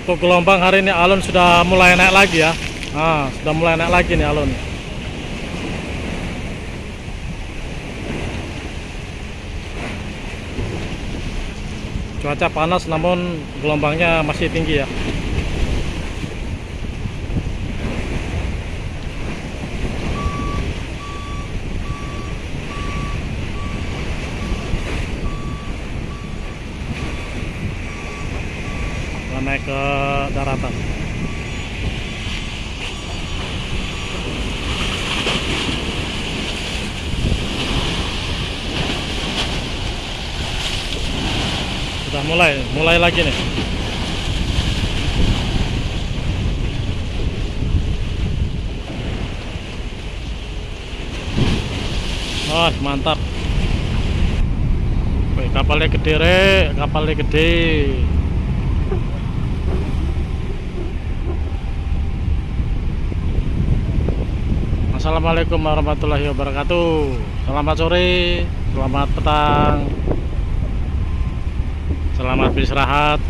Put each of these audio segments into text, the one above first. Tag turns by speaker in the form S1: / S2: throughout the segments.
S1: Untuk gelombang hari ini alun sudah mulai naik lagi ya. Sudah mulai naik lagi nih alun. Cuaca panas namun gelombangnya masih tinggi ya. Sudah naik ke daratan. Sudah mulai lagi nih. Mantap. Wih, kapalnya gede kapalnya gede. Assalamualaikum warahmatullahi wabarakatuh. Selamat sore, selamat petang, selamat beristirahat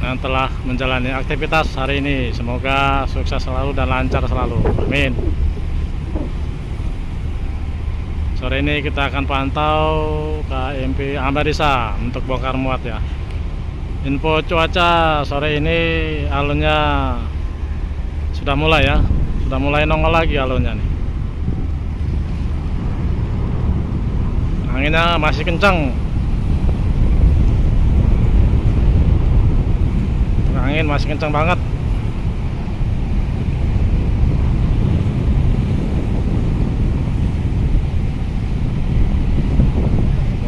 S1: yang telah menjalani aktivitas hari ini. Semoga sukses selalu dan lancar selalu. Amin. Sore ini kita akan pantau KMP Ambarisa untuk bongkar muat ya. Info cuaca sore ini alunnya sudah mulai ya. Sudah mulai nongol lagi alunnya nih. Anginnya masih kencang. Angin masih kencang banget.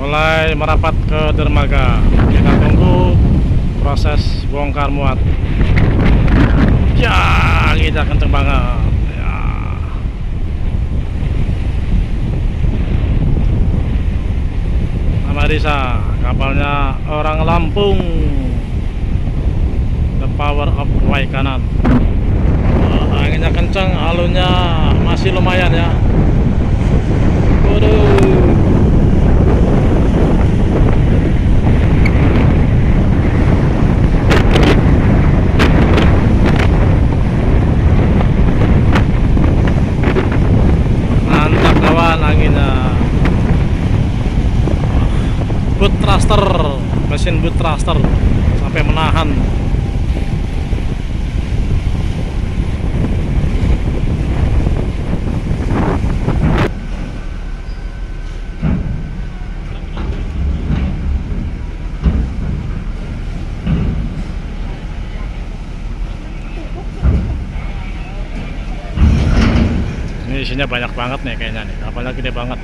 S1: Mulai merapat ke dermaga. Kita tunggu proses bongkar muat. Ya, kita kenceng banget ya. Ambarisa, kapalnya orang Lampung. The Power of Waikanan. Anginnya kencang, alunnya masih lumayan ya. Waduh. Mantap kawan anginnya. Boot thruster, mesin boot thruster sampai menahan. Ini isinya banyak banget nih kayaknya nih, kapalnya gede banget.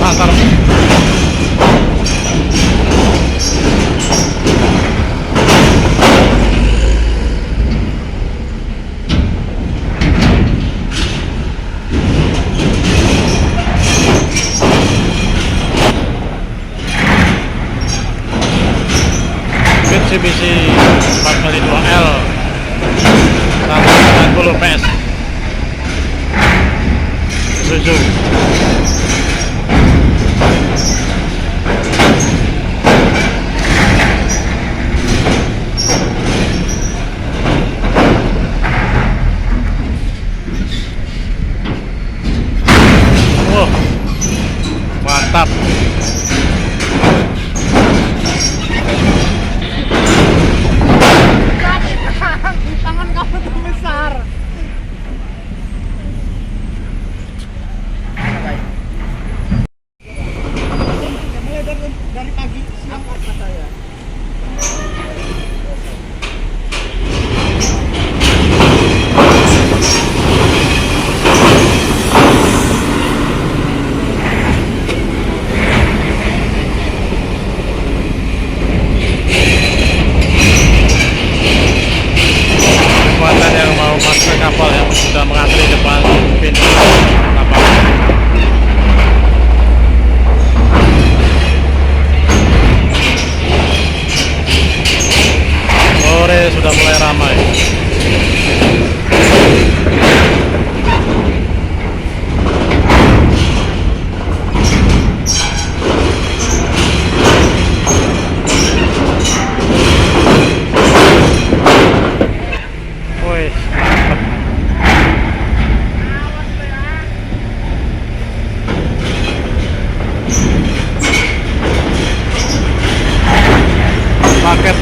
S1: Mantap. Mitsubishi 4x2L 190 PS Isuzu. Mantap.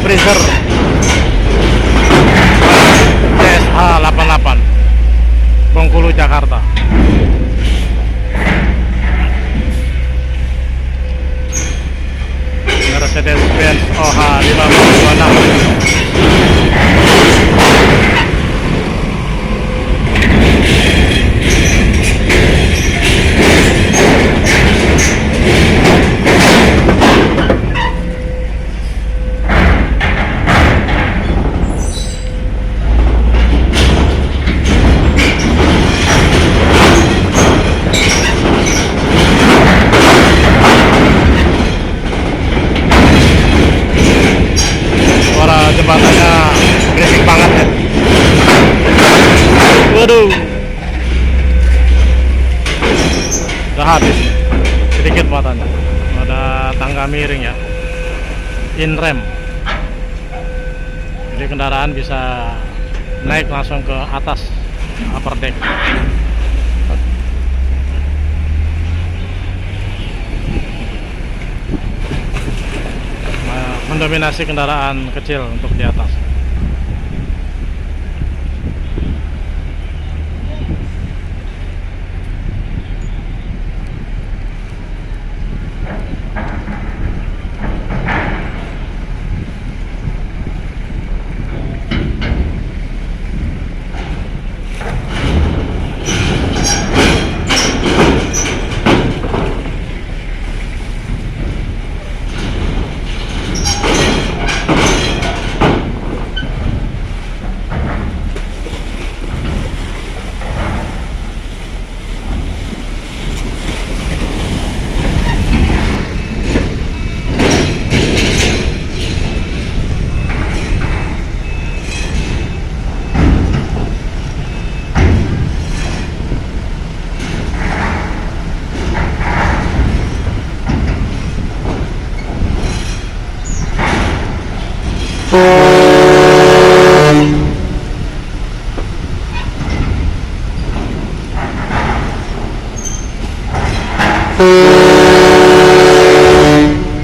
S1: Freezer CSH 88 Bengkulu, Jakarta. Mercedes-Benz OH 526. Jembatannya berisik banget ya. Waduh, udah habis sedikit muatannya. Ada tangga miring ya, in rem, jadi kendaraan bisa naik langsung ke atas upper deck. Mendominasi kendaraan kecil untuk di atas.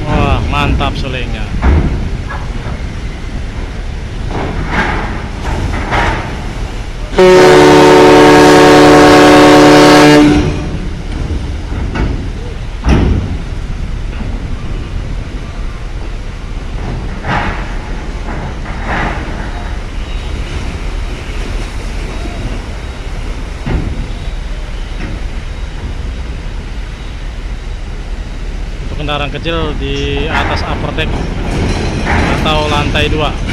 S1: Wah, mantap sulingnya. Kendaraan kecil di atas upper deck atau lantai 2.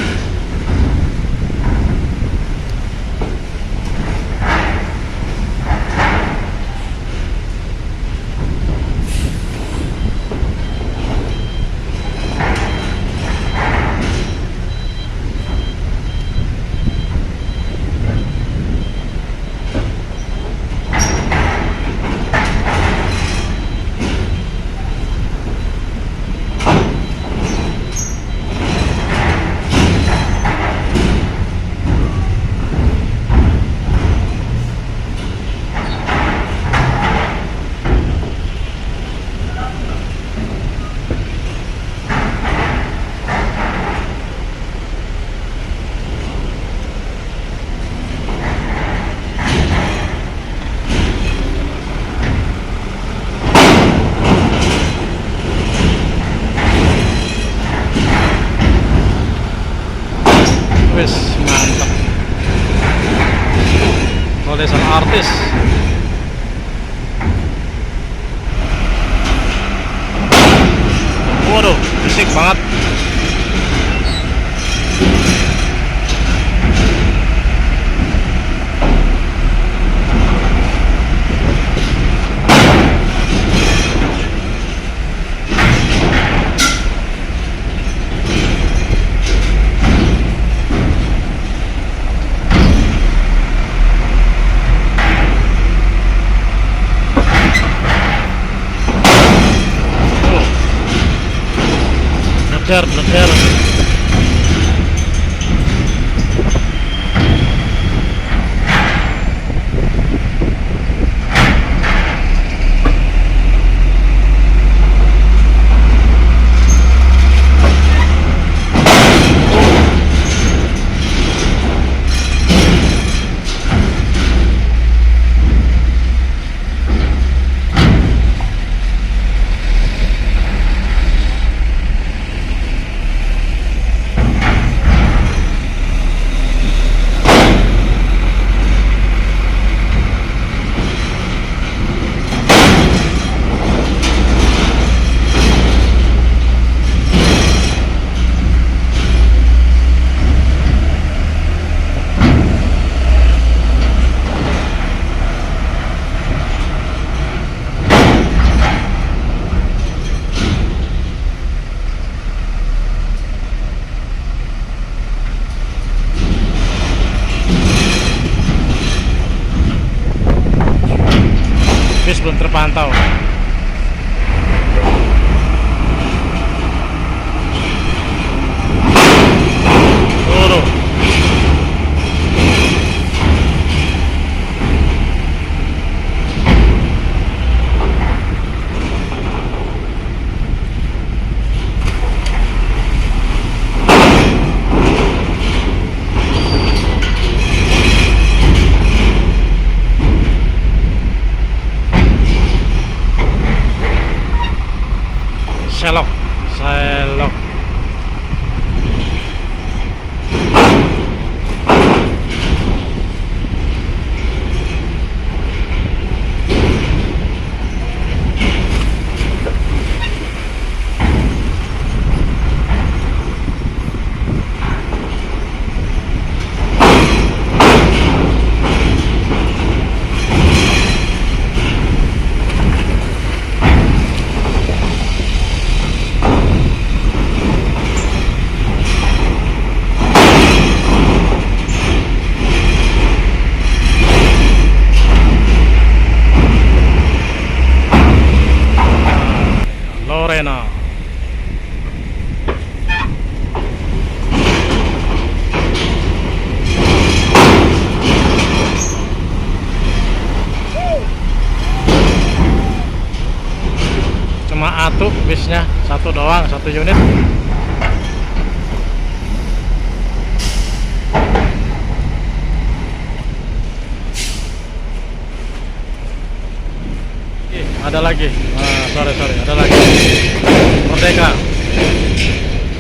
S1: Wis mantap. Tulisan artis. Waduh, berisik banget. Bledar. pantau. Tuh. Selok, selok. Lorena. Cuma atuh bisnya satu doang, satu unit. Ada lagi, sorry, ada lagi. Merdeka,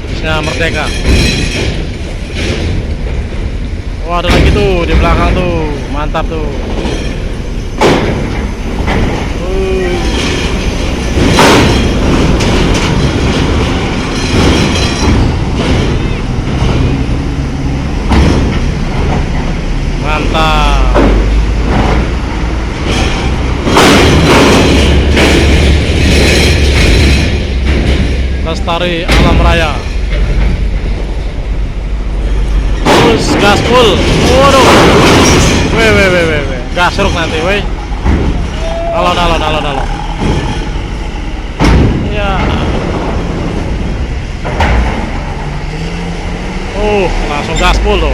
S1: bisnya Merdeka. Oh, ada lagi tuh di belakang tuh, mantap tuh. Mantap. Lestari Alam Raya. Terus gas full. Waduh. Weh. Gas seruk nanti, weh. Alon. Ya. Langsung gas full loh.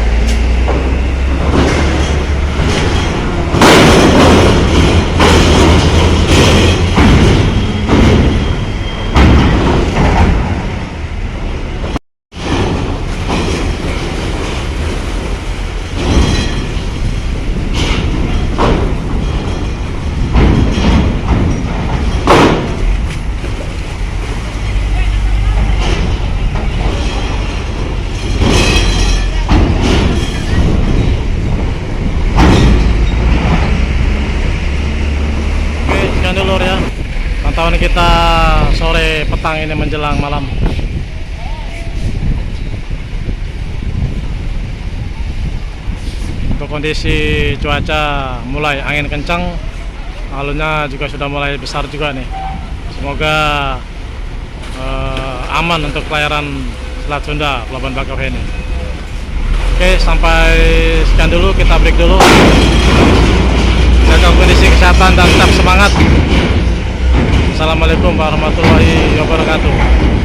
S1: Dulu ya, pantauan kita sore petang ini menjelang malam. Untuk kondisi cuaca mulai angin kencang, alunnya juga sudah mulai besar juga nih. Semoga aman untuk pelayaran Selat Sunda Pelabuhan Bakauheni. Oke, sampai sekian dulu, kita break dulu. Jaga kondisi kesehatan dan tetap semangat. Assalamualaikum warahmatullahi wabarakatuh.